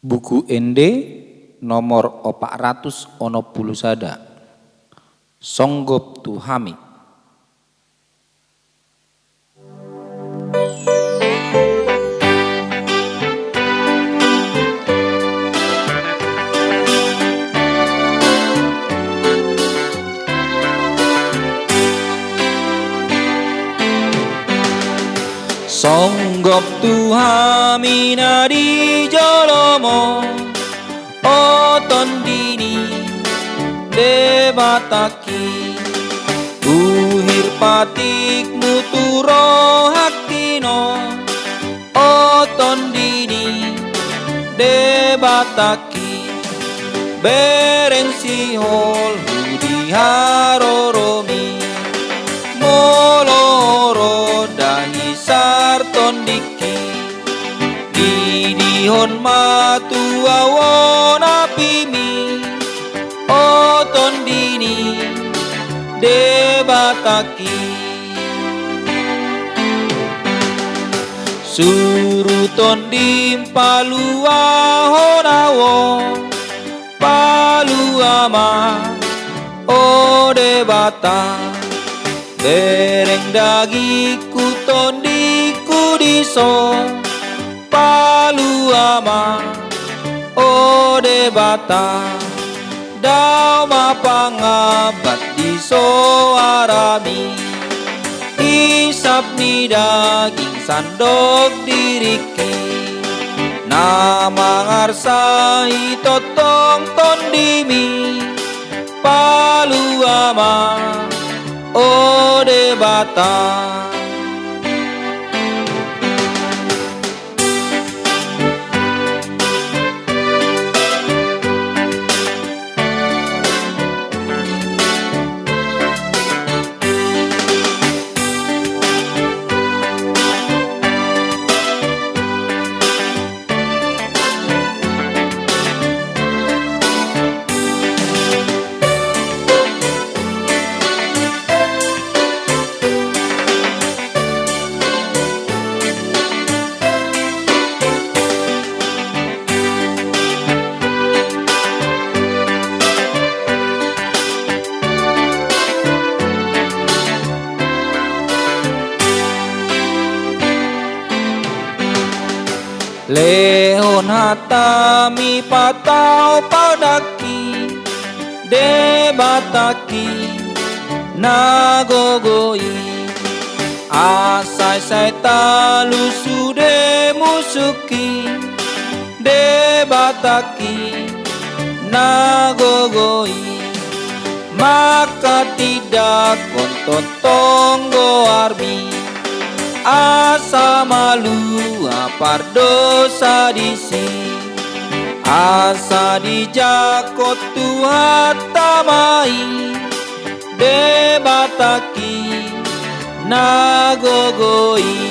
Buku ND nomor 460 sada. Songgop Tuhami. Songgop Tuhami na di jolomo oton dini debataki uhir patik muturo hakino oton dini debataki bereng sihol hudi haroromi moloro dahi sarton diki didihon matu awon apimi oton dini debataki suruton dim palua honawo paluama o debata bereng dagi kuton di kudiso paluama o debata dauma pangabat di soarami isap ni daging sandok diriki nama ngarsai totong tondimi paluama o debata Lehon hatami patau padaki debataki nagogoi asai sai talu sude musuki debataki nagogoi maka tidak konton tonggo armi asa malu apar dosa disi asa dijakot Tuhan tamai debataki nagogoi